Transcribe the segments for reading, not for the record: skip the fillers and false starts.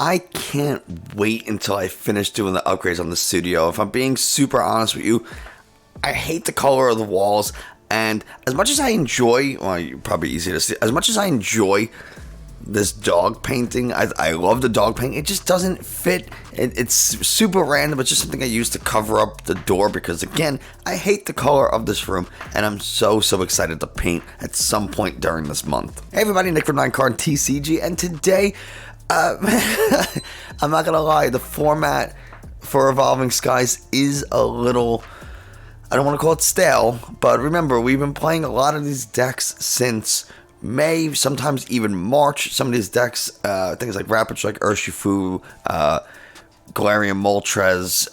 I can't wait until I finish doing the upgrades on the studio. If I'm being super honest with you, I hate the color of the walls. And as much as I enjoy, well, probably easy to see, as much as I enjoy this dog painting, I love the dog paint, it just doesn't fit. It's super random. It's just something I use to cover up the door because, again, I hate the color of this room, and I'm so excited to paint at some point during this month. Hey everybody, Nick from 9Card TCG, and today, I'm not gonna lie, the format for Evolving Skies is a little, I don't want to call it stale, but remember, we've been playing a lot of these decks since May, sometimes even March. Some of these decks, things like Rapid Strike, Urshifu, Galarian Moltres,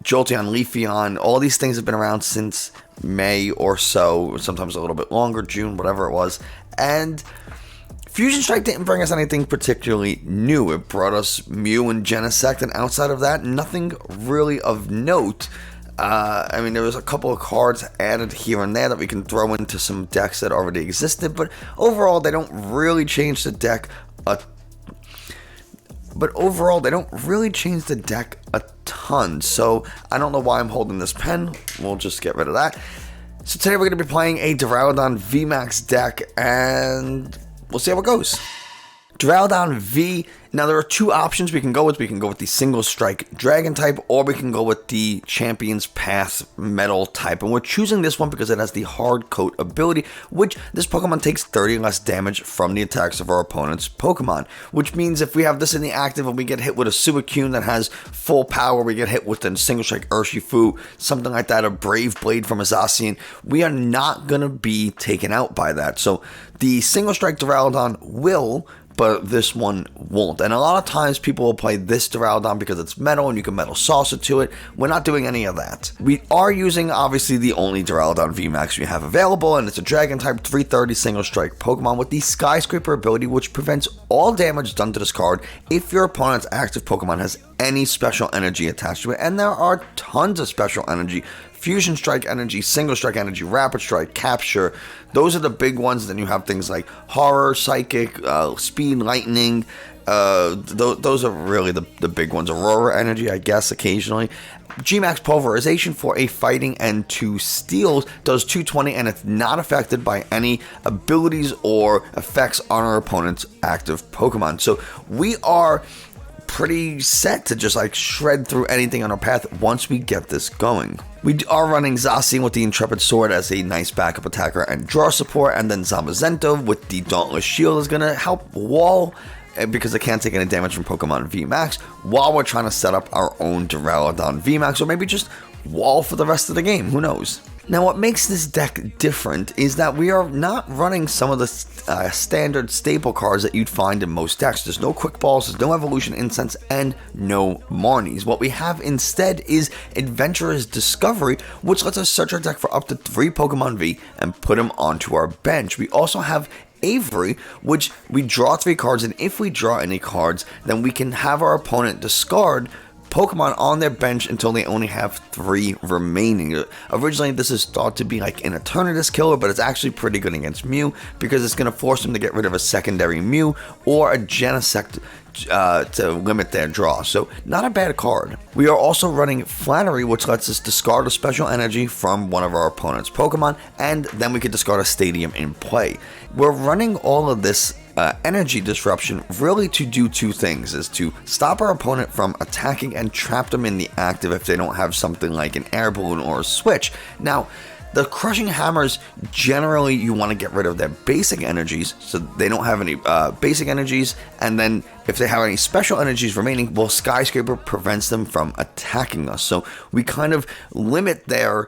Jolteon, Leafeon, all these things have been around since May or so, sometimes a little bit longer, June, whatever it was. And Fusion Strike didn't bring us anything particularly new. It brought us Mew and Genesect, and outside of that, nothing really of note. There was a couple of cards added here and there that we can throw into some decks that already existed, but overall they don't really change the deck a ton. So I don't know why I'm holding this pen. We'll just get rid of that. So today we're going to be playing a Duraludon VMAX deck, and we'll see how it goes. Duraludon V. Now there are two options we can go with. We can go with the single strike dragon type, or we can go with the Champion's Path metal type. And we're choosing this one because it has the hard coat ability, which this Pokemon takes 30 less damage from the attacks of our opponent's Pokemon. Which means if we have this in the active and we get hit with a Suicune that has full power, we get hit with a single strike Urshifu, something like that, a Brave Blade from a Zacian, we are not going to be taken out by that. So the single strike Duraludon will, but this one won't. And a lot of times people will play this Duraludon because it's metal and you can metal sauce it to it. We're not doing any of that. We are using, obviously, the only Duraludon VMAX we have available, and it's a dragon type 330 single strike Pokemon with the Skyscraper ability, which prevents all damage done to this card if your opponent's active Pokemon has any special energy attached to it. And there are tons of special energy. Fusion Strike energy, Single Strike energy, Rapid Strike, Capture. Those are the big ones. Then you have things like Horror, Psychic, Speed, Lightning. Those are really the big ones. Aurora energy, I guess, occasionally. Gmax Pulverization for a fighting and 2 steals does 220, and it's not affected by any abilities or effects on our opponent's active Pokemon. So we are pretty set to just like shred through anything on our path once we get this going. We are running Zacian with the Intrepid Sword as a nice backup attacker and draw support, and then Zamazenta with the Dauntless Shield is going to help wall, because it can't take any damage from Pokemon VMAX, while we're trying to set up our own Duraludon VMAX, or maybe just wall for the rest of the game, who knows. Now what makes this deck different is that we are not running some of the standard staple cards that you'd find in most decks. There's no Quick Balls, there's no Evolution Incense, and no Marnies. What we have instead is Adventurer's Discovery, which lets us search our deck for up to 3 Pokemon V and put them onto our bench. We also have Avery, which we draw 3 cards, and if we draw any cards, then we can have our opponent discard Pokemon on their bench until they only have 3 remaining. Originally, this is thought to be like an Eternatus killer, but it's actually pretty good against Mew because it's going to force them to get rid of a secondary Mew or a Genesect to limit their draw. So not a bad card. We are also running Flannery, which lets us discard a special energy from one of our opponent's Pokemon, and then we can discard a Stadium in play. We're running all of this energy disruption really to do 2 things: is to stop our opponent from attacking and trap them in the active if they don't have something like an air balloon or a switch. Now, the Crushing Hammers, generally you want to get rid of their basic energies, so they don't have any basic energies, and then if they have any special energies remaining, well, Skyscraper prevents them from attacking us. So we kind of limit their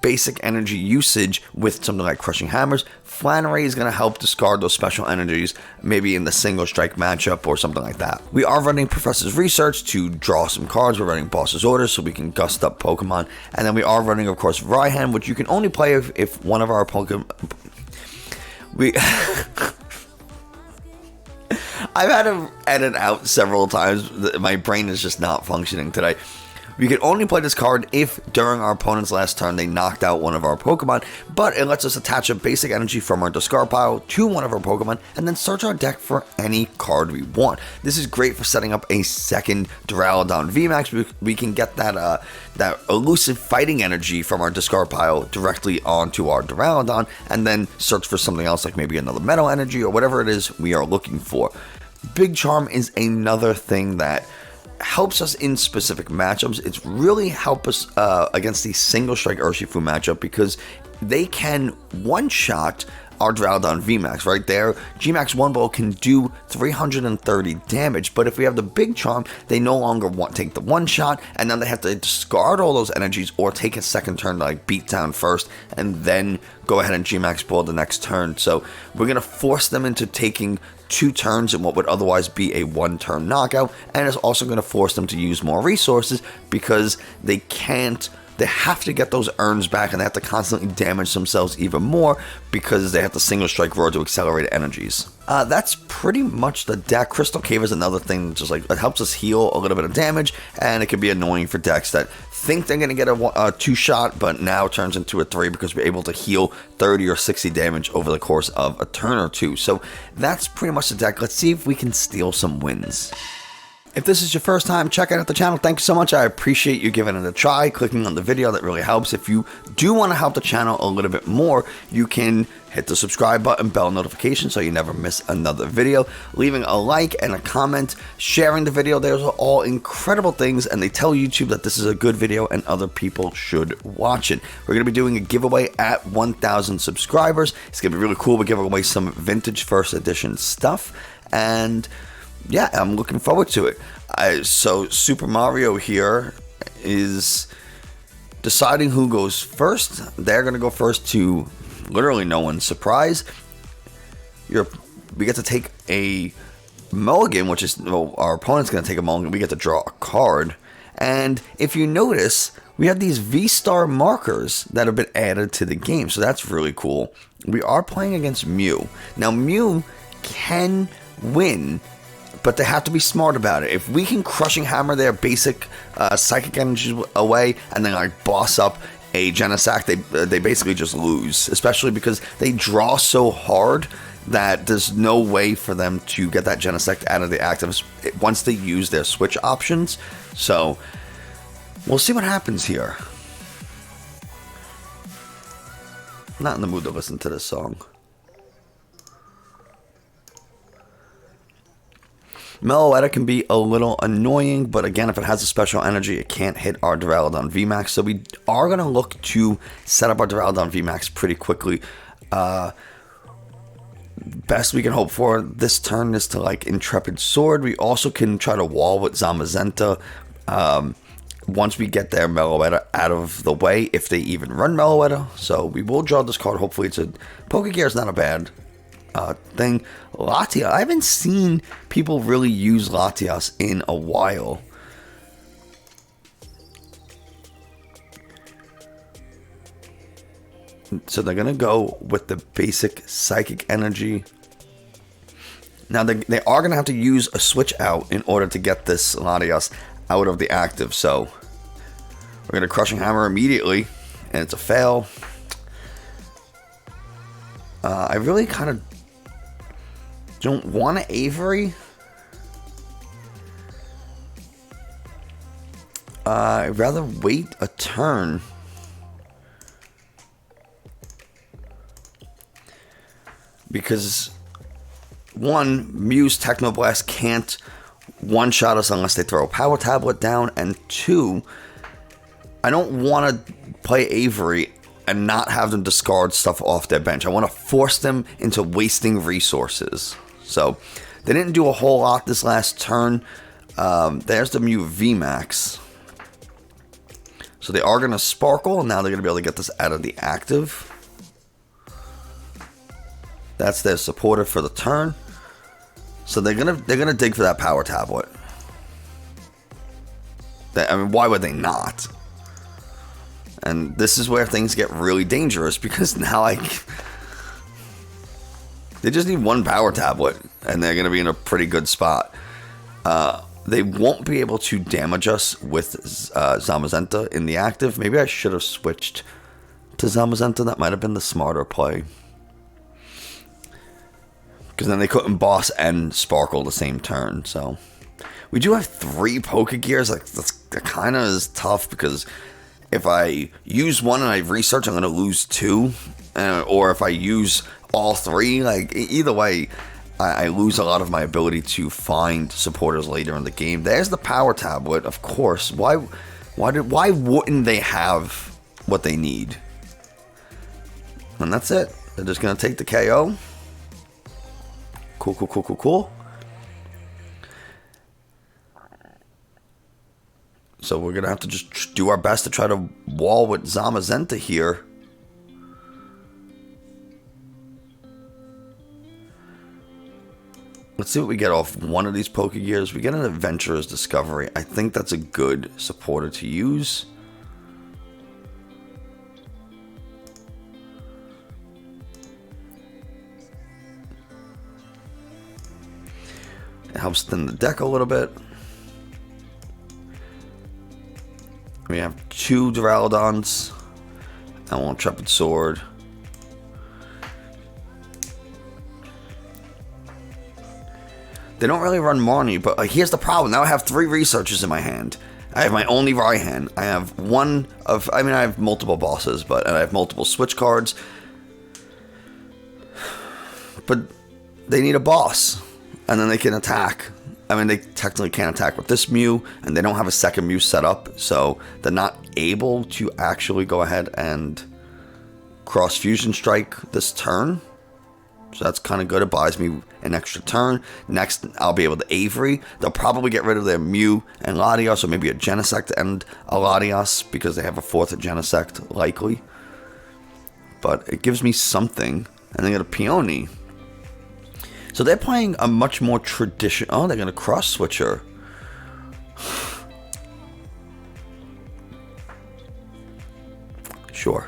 basic energy usage with something like Crushing Hammers. Flannery is going to help discard those special energies, maybe in the single strike matchup or something like that. We are running Professor's Research to draw some cards. We're running Boss's Orders so we can gust up Pokemon. And then we are running, of course, Raihan, which you can only play if one of our Pokemon... I've had to edit out several times. My brain is just not functioning today. We can only play this card if during our opponent's last turn they knocked out one of our Pokemon, but it lets us attach a basic energy from our discard pile to one of our Pokemon and then search our deck for any card we want. This is great for setting up a second Duraludon VMAX. We can get that elusive fighting energy from our discard pile directly onto our Duraludon and then search for something else like maybe another metal energy or whatever it is we are looking for. Big Charm is another thing that helps us in specific matchups. It's really help us against the single strike Urshifu matchup because they can one-shot our Duraludon VMAX right there. Gmax 1 Blow can do 330 damage, but if we have the Big Charm, they no longer take the one shot, and then they have to discard all those energies or take a second turn to like beat down first, and then go ahead and Gmax Blow the next turn. So we're going to force them into taking 2 turns in what would otherwise be a 1-turn knockout, and it's also going to force them to use more resources because they have to get those urns back, and they have to constantly damage themselves even more because they have to single strike roar to accelerate energies. That's pretty much the deck. Crystal Cave is another thing, just like it helps us heal a little bit of damage, and it can be annoying for decks that think they're going to get a 2-shot, but now turns into a 3 because we're able to heal 30 or 60 damage over the course of a turn or 2. So that's pretty much the deck. Let's see if we can steal some wins. If this is your first time checking out the channel, thank you so much. I appreciate you giving it a try, clicking on the video. That really helps. If you do want to help the channel a little bit more, you can hit the subscribe button, bell notification so you never miss another video. Leaving a like and a comment, sharing the video, those are all incredible things, and they tell YouTube that this is a good video and other people should watch it. We're going to be doing a giveaway at 1,000 subscribers. It's going to be really cool. We're giving away some vintage first edition stuff, and yeah, I'm looking forward to it. So Super Mario here is deciding who goes first. They're going to go first to literally no one's surprise. We get to take a mulligan, which is, well, our opponent's going to take a mulligan. We get to draw a card. And if you notice, we have these V-Star markers that have been added to the game. So that's really cool. We are playing against Mew. Now, Mew can win, but they have to be smart about it. If we can Crushing Hammer their basic psychic energy away and then like boss up a Genesect, they basically just lose, especially because they draw so hard that there's no way for them to get that Genesect out of the active once they use their switch options. So we'll see what happens here. I'm not in the mood to listen to this song. Meloetta can be a little annoying, but again, if it has a special energy, it can't hit our Duraludon VMAX. So we are going to look to set up our Duraludon VMAX pretty quickly. Best we can hope for this turn is to like Intrepid Sword. We also can try to wall with Zamazenta once we get their Meloetta out of the way, if they even run Meloetta. So we will draw this card. Hopefully it's a Pokégear is not a bad thing. Latias, I haven't seen people really use Latias in a while. So they're gonna go with the basic psychic energy. Now they are gonna have to use a switch out in order to get this Latias out of the active. So we're gonna Crushing Hammer immediately, and it's a fail. I really kind of don't want to Avery. I'd rather wait a turn. Because one, Mew's Technoblast can't one-shot us unless they throw a Power Tablet down, and two, I don't want to play Avery and not have them discard stuff off their bench. I want to force them into wasting resources. So they didn't do a whole lot this last turn. There's the Mew Vmax. So they are going to Sparkle, and now they're going to be able to get this out of the active. That's their supporter for the turn. So they're gonna dig for that Power Tablet. I mean, why would they not? And this is where things get really dangerous, because now they just need one Power Tablet, and they're going to be in a pretty good spot. they won't be able to damage us with Zamazenta in the active. Maybe I should have switched to Zamazenta. That might have been the smarter play. Because then they couldn't boss and sparkle the same turn. So we do have 3 Pokégears. Like, that kind of is tough because if I use one and I research, I'm going to lose 2. Or if I use all 3, like, either way, I lose a lot of my ability to find supporters later in the game. There's the power tablet, of course. Why wouldn't they have what they need? And that's it. They're just going to take the KO. Cool. So we're going to have to just do our best to try to wall with Zamazenta here. Let's see what we get off one of these Pokégears. We get an Adventurer's Discovery. I think that's a good supporter to use. It helps thin the deck a little bit. We have 2 Duraludons and 1 Intrepid Sword. They don't really run Marnie, but here's the problem. Now I have 3 researchers in my hand. I have my only Raihan. I have I have multiple bosses, but I have multiple Switch cards. But they need a boss. And then they can attack. I mean, they technically can't attack with this Mew, and they don't have a second Mew set up, so they're not able to actually go ahead and cross Fusion Strike this turn. So that's kind of good. It buys me an extra turn. Next, I'll be able to Avery. They'll probably get rid of their Mew and Latios, or maybe a Genesect and a Latios, because they have a 4th Genesect, likely. But it gives me something. And they got a Peony. So they're playing a much more traditional... Oh, they're going to cross switch her. Sure.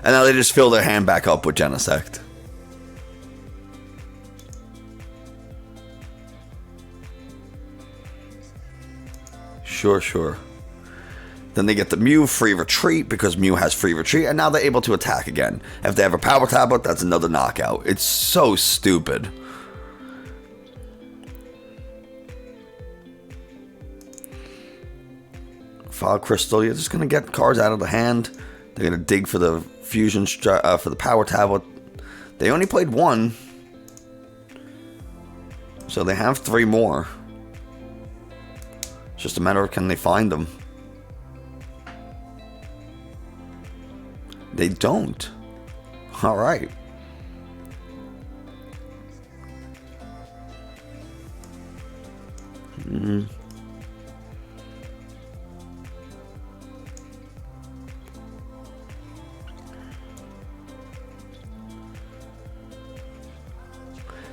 And now they just fill their hand back up with Genesect. Sure. Then they get the Mew free retreat because Mew has free retreat, and now they're able to attack again. If they have a power tablet, that's another knockout. It's so stupid. File Crystal, you're just gonna get cards out of the hand. They're gonna dig for the fusion for the power tablet. They only played 1, so they have 3 more. It's just a matter of can they find them. They don't. All right.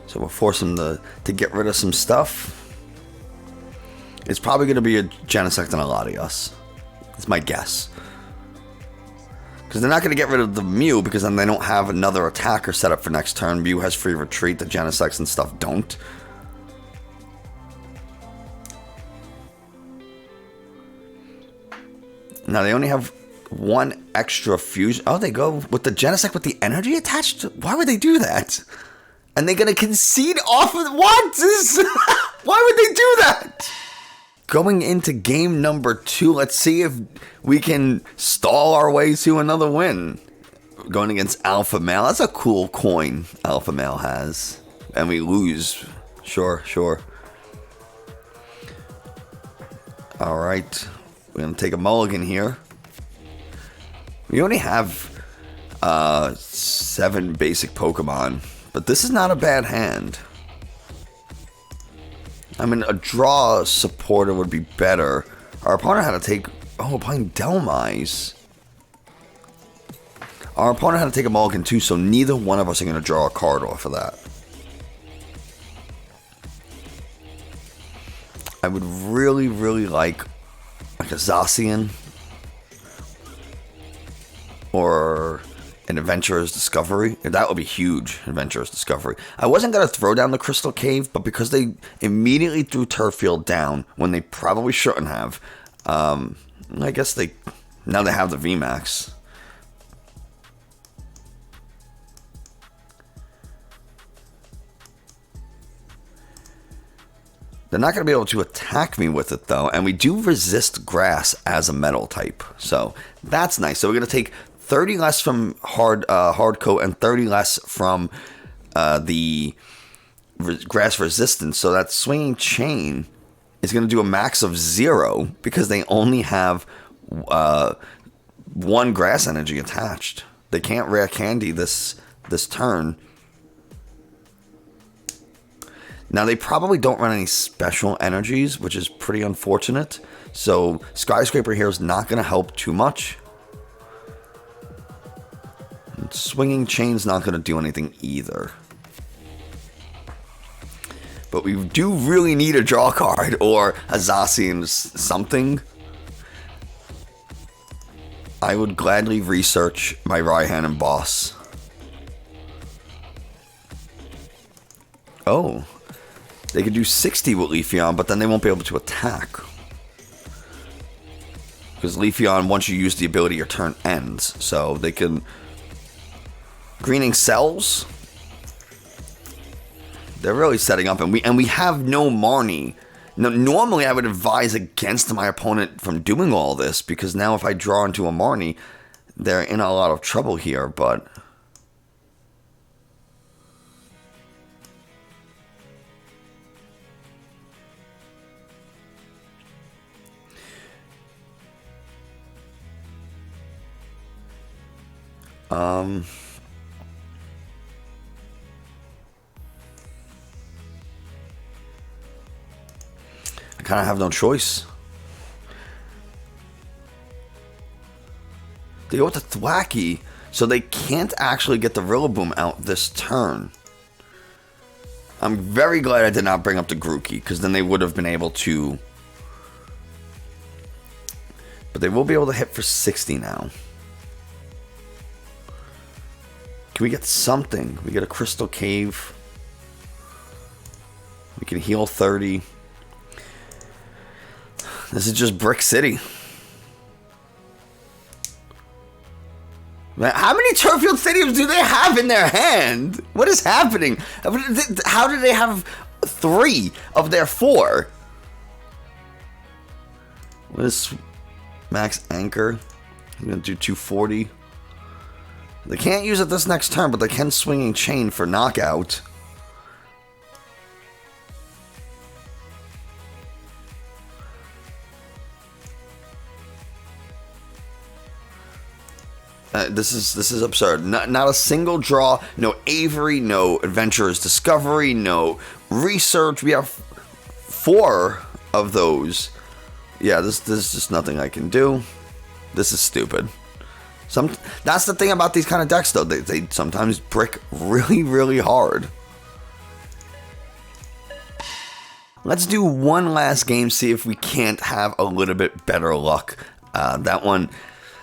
So we'll force them to get rid of some stuff. It's probably going to be a Genesect and a Latios. That's my guess. Because they're not going to get rid of the Mew, because then they don't have another attacker set up for next turn. Mew has free retreat, the Genesects and stuff don't. Now they only have 1 extra fusion. Oh, they go with the Genesect with the energy attached? Why would they do that? And they're going to concede off of... What? Why would they do that? Going into game number 2, let's see if we can stall our way to another win. Going against Alpha Male. That's a cool coin Alpha Male has. And we lose. Sure. Alright. We're going to take a mulligan here. We only have 7 basic Pokemon. But this is not a bad hand. I mean, a draw supporter would be better. Our opponent had to take... Oh, we're playing Dhelmise. Our opponent had to take a mulligan too, so neither one of us are going to draw a card off of that. I would really like a Zacian. Or an Adventurer's Discovery. That would be huge, Adventurer's Discovery. I wasn't going to throw down the Crystal Cave, but because they immediately threw Turffield down when they probably shouldn't have, I guess now they have the VMAX. They're not going to be able to attack me with it, though. And we do resist grass as a metal type. So that's nice. So we're going to take 30 less from hard coat and 30 less from the grass resistance. So that swinging chain is going to do a max of 0 because they only have 1 grass energy attached. They can't rare candy this turn. Now, they probably don't run any special energies, which is pretty unfortunate. So, Skyscraper here is not going to help too much. And Swinging Chain's not going to do anything either. But we do really need a draw card or a Zacian something. I would gladly research my Raihan and boss. Oh. They could do 60 with Leafeon, but then they won't be able to attack. Because Leafeon, once you use the ability, your turn ends. So they can... Greening Cells. They're really setting up. And we have no Marnie. Now, normally, I would advise against my opponent from doing all this. Because now if I draw into a Marnie, they're in a lot of trouble here. But... I kind of have no choice. They go with the Thwackey, so they can't actually get the Rillaboom out this turn. I'm very glad I did not bring up the Grookey, because then they would have been able to... But they will be able to hit for 60 now. Can we get something? We get a Crystal Cave. We can heal 30. This is just Brick City. Man, how many Turffield Stadiums do they have in their hand? What is happening? How do they have 3 of their 4? What is Max Anchor? I'm going to do 240. They can't use it this next turn, but they can Swinging Chain for knockout. This is absurd. Not a single draw. No Avery. No Adventurer's Discovery. No Research. We have 4 of those. Yeah, there's just nothing I can do. This is stupid. That's the thing about these kind of decks, though. They sometimes brick really, really hard. Let's do one last game, see if we can't have a little bit better luck.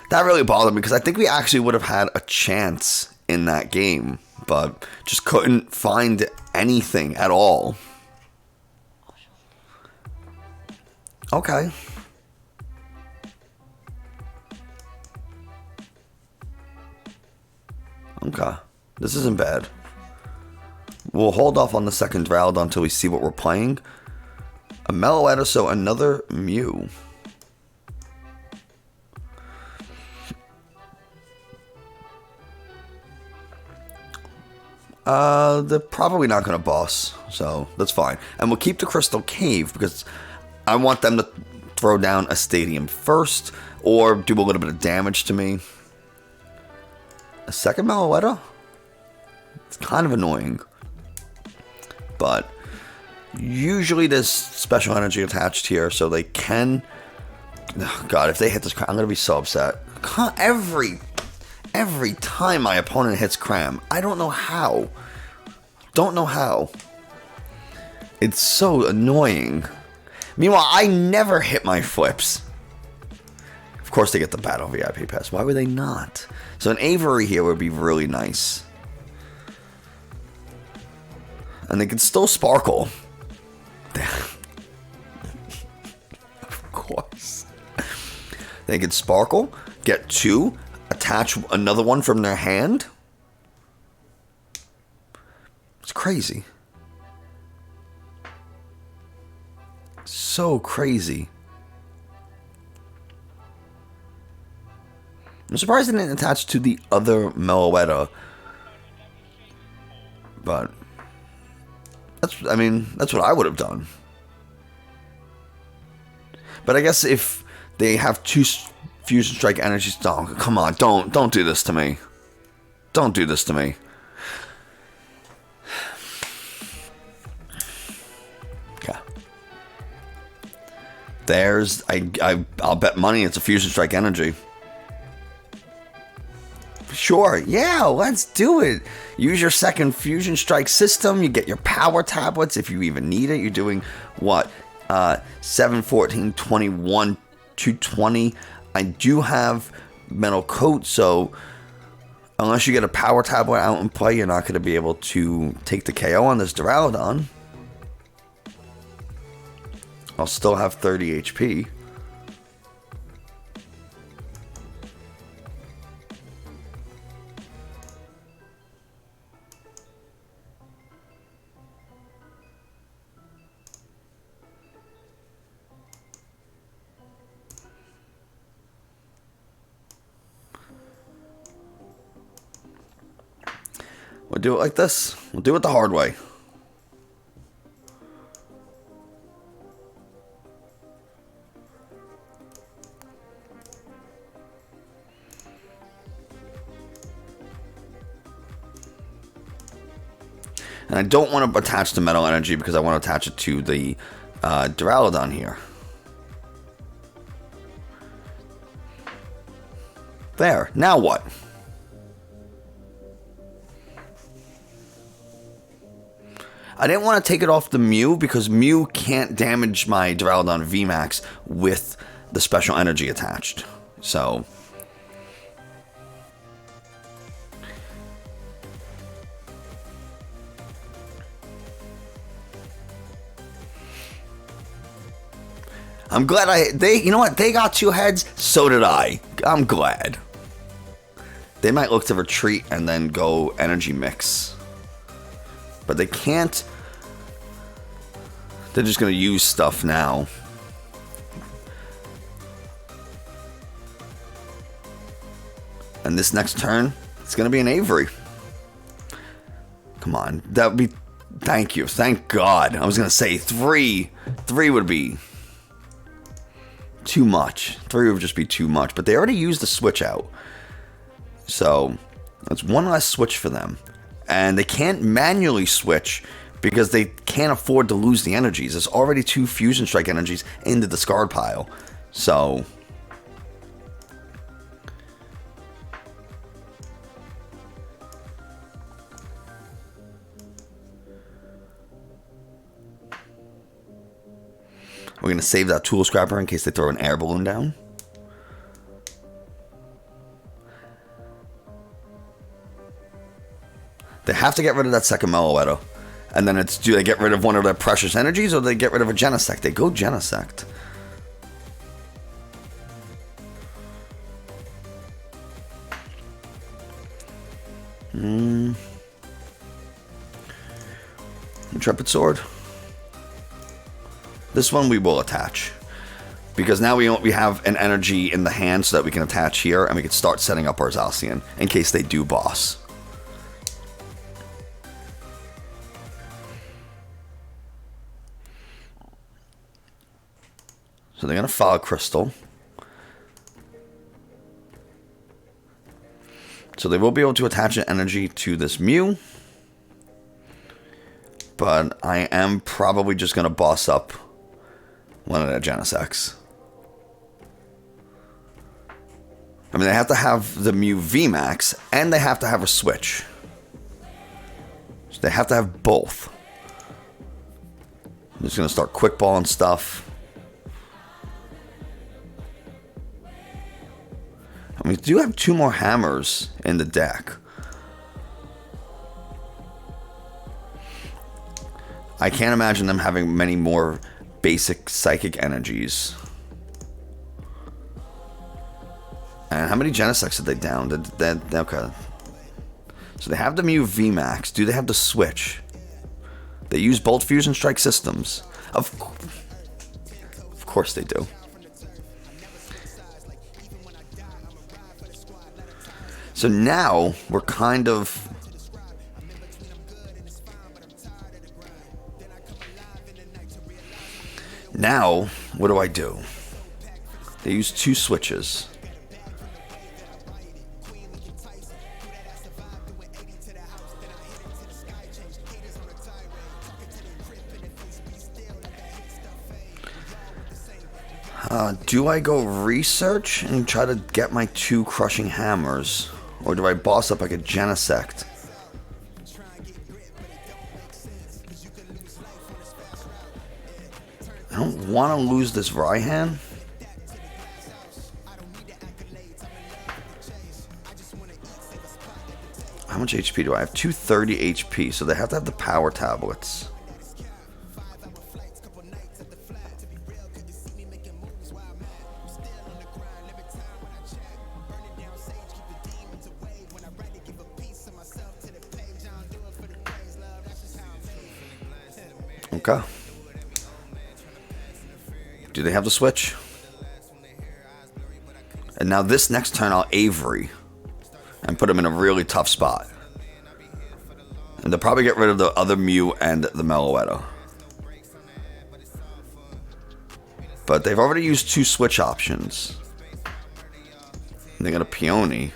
That really bothered me, because I think we actually would have had a chance in that game, but just couldn't find anything at all. Okay. Okay. This isn't bad. We'll hold off on the second Duraludon until we see what we're playing. A Meloetta, so another Mew. They're probably not going to boss, so that's fine. And we'll keep the Crystal Cave, because I want them to throw down a stadium first, or do a little bit of damage to me. A second Meloetta? It's kind of annoying. But usually there's special energy attached here, so they can... Oh God, if they hit this cram, I'm going to be so upset. Every time my opponent hits cram, I don't know how. Don't know how. It's so annoying. Meanwhile, I never hit my flips. course they get the Battle VIP Pass. Why would they not? So an Avery here would be really nice. And they could still sparkle. Of course. They could sparkle, get 2, attach another one from their hand. It's crazy. So crazy. I'm surprised it didn't attach to the other Meloetta. But that's what I would have done. But I guess if they have 2 Fusion Strike energies, oh, come on, don't do this to me. Don't do this to me. Okay. There's I'll bet money it's a Fusion Strike energy. Sure, yeah, let's do it. Use your second Fusion Strike system. You get your power tablets if you even need it. You're doing what? 7, 14, 21, 220. I do have Metal Coat, so unless you get a power tablet out and play, you're not going to be able to take the KO on this Duraludon. I'll still have 30 HP. We'll do it like this. We'll do it the hard way. And I don't want to attach the Metal Energy because I want to attach it to the Duraludon here. There. Now what? I didn't want to take it off the Mew because Mew can't damage my Duraludon VMAX with the special energy attached. So I'm glad you know what? They got 2 heads, so did I. I'm glad. They might look to retreat and then go energy mix. But they can't. They're just going to use stuff now. And this next turn, it's going to be an Avery. Come on. That would be... Thank you. Thank God. I was going to say 3. 3 would be too much. 3 would just be too much. But they already used the switch out. So, that's one less switch for them. And they can't manually switch because they can't afford to lose the energies. There's already 2 Fusion Strike energies in the discard pile. So we're going to save that Tool Scrapper in case they throw an air balloon down. They have to get rid of that second Meloetta. And then it's, do they get rid of one of their precious energies or do they get rid of a Genesect? They go Genesect. Intrepid Sword. This one we will attach. Because now we have an energy in the hand so that we can attach here and we can start setting up our Zacian in case they do boss. So they're going to follow Crystal. So they will be able to attach an energy to this Mew. But I am probably just going to boss up one of their Genesects. I mean, they have to have the Mew Vmax and they have to have a Switch. So they have to have both. I'm just going to start quick balling stuff. They do have 2 more hammers in the deck. I can't imagine them having many more basic psychic energies. And how many Genesects did they down? Okay. So they have the Mew Vmax. Do they have the Switch? They use Bolt Fusion Strike systems. Of course they do. So now we're kind of... Now, what do I do? They use 2 switches. Do I go research and try to get my 2 Crushing Hammers? Or do I boss up like a Genesect? I don't want to lose this Raihan. How much HP do I have? 230 HP, so they have to have the power tablets. Okay. Do they have the Switch? And now this next turn I'll Avery and put him in a really tough spot. And they'll probably get rid of the other Mew and the Meloetta. But they've already used 2 Switch options. And they got a Peony.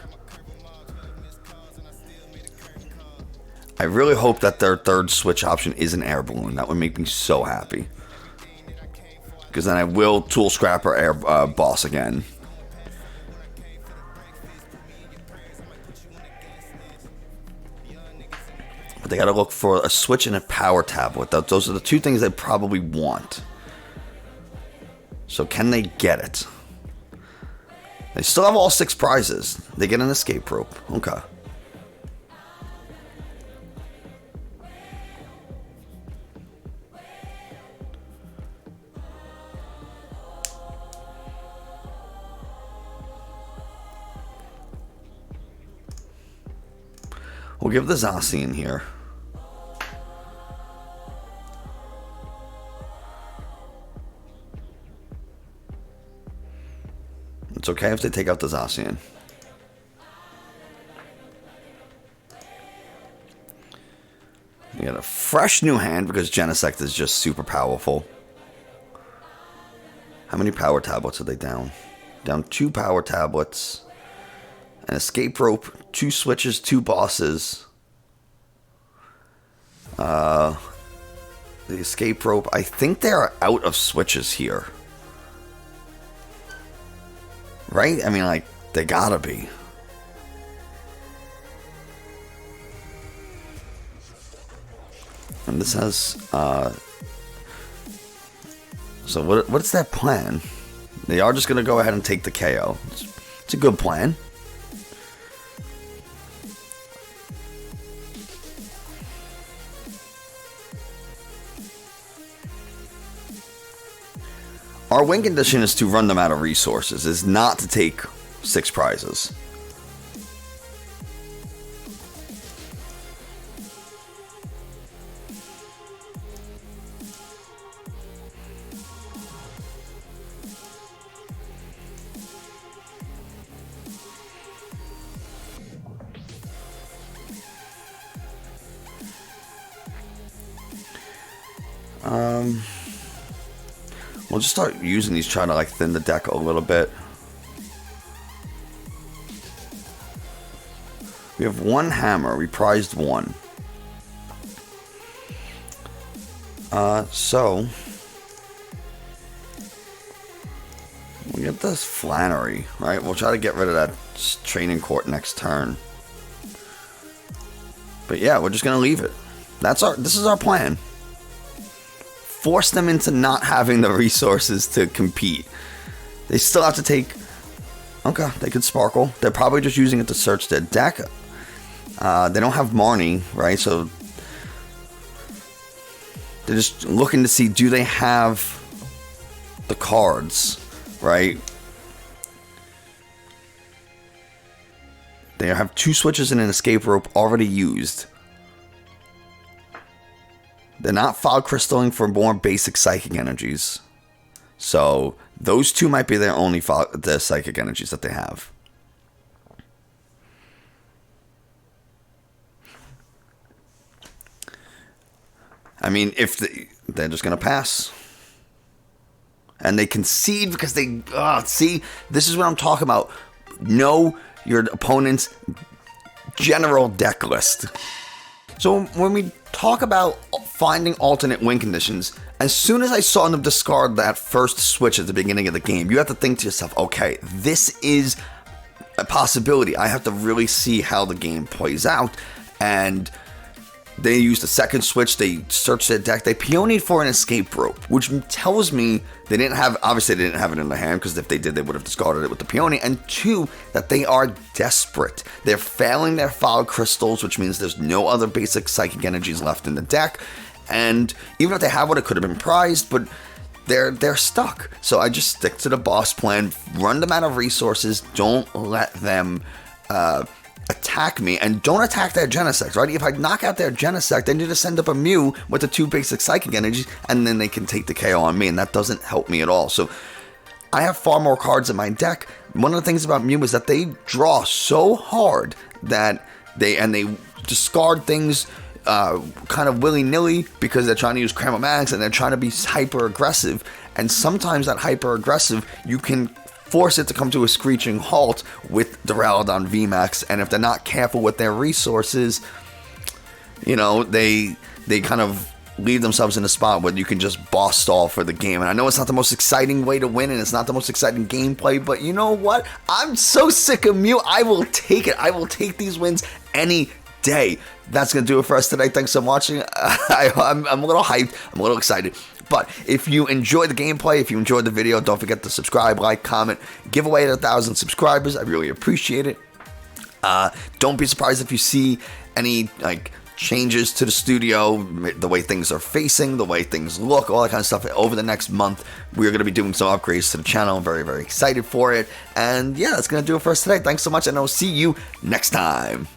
I really hope that their 3rd Switch option is an Air Balloon. That would make me so happy. Because then I will Tool Scrapper Air Boss again. But they gotta look for a Switch and a Power Tablet. Those are the 2 things they probably want. So can they get it? They still have all 6 prizes. They get an escape rope. Okay. We'll give the Zacian here. It's okay if they take out the Zacian. You got a fresh new hand because Genesect is just super powerful. How many power tablets are they down? Down 2 power tablets. An escape rope, 2 switches, 2 bosses. The escape rope, I think they're out of switches here. Right? I mean, like, they gotta be. And this has, so what's that plan? They are just gonna go ahead and take the KO. It's a good plan. Our win condition is to run them out of resources, is not to take 6 prizes. We'll just start using these, trying to like thin the deck a little bit. We have 1 hammer. We prized 1. So we get this Flannery, right? We'll try to get rid of that training court next turn. But yeah, we're just gonna leave it. This is our plan. Force them into not having the resources to compete. They still have to take Okay, they could sparkle. They're probably just using it to search their deck. They don't have Marnie, right? So they're just looking to see, do they have the cards, right? They have 2 switches and an escape rope already used. They're not fog crystalling for more basic psychic energies. So those 2 might be their only the psychic energies that they have. I mean, if they're just going to pass. And they concede because they... see, this is what I'm talking about. Know your opponent's general deck list. So when we talk about finding alternate win conditions, as soon as I saw them discard that first switch at the beginning of the game, you have to think to yourself, okay, this is a possibility. I have to really see how the game plays out. And they used the second switch, they searched their deck, they peonied for an escape rope, which tells me they didn't have, obviously they didn't have it in their hand, because if they did, they would have discarded it with the peony, and 2, that they are desperate. They're failing their fog crystals, which means there's no other basic psychic energies left in the deck, and even if they have one, it could have been prized, but they're stuck. So I just stick to the boss plan, run them out of resources, don't let them attack me, and don't attack their Genesect, right? If I knock out their Genesect, then you just send up a Mew with the 2 basic psychic energies, and then they can take the KO on me, and that doesn't help me at all. So I have far more cards in my deck. One of the things about Mew is that they draw so hard that they discard things kind of willy-nilly because they're trying to use Cram Max and they're trying to be hyper-aggressive, and sometimes that hyper-aggressive, you can force it to come to a screeching halt with Duraludon VMAX, and if they're not careful with their resources, you know, they kind of leave themselves in a spot where you can just boss stall for the game. And I know it's not the most exciting way to win, and it's not the most exciting gameplay, but you know what? I'm so sick of Mew. I will take it. I will take these wins any day. That's going to do it for us today. Thanks for watching. I'm a little hyped. I'm a little excited. But if you enjoyed the gameplay, if you enjoyed the video, don't forget to subscribe, like, comment, give away at 1,000 subscribers. I really appreciate it. Don't be surprised if you see any changes to the studio, the way things are facing, the way things look, all that kind of stuff. Over the next month, we're going to be doing some upgrades to the channel. I'm very, very excited for it. And yeah, that's going to do it for us today. Thanks so much, and I'll see you next time.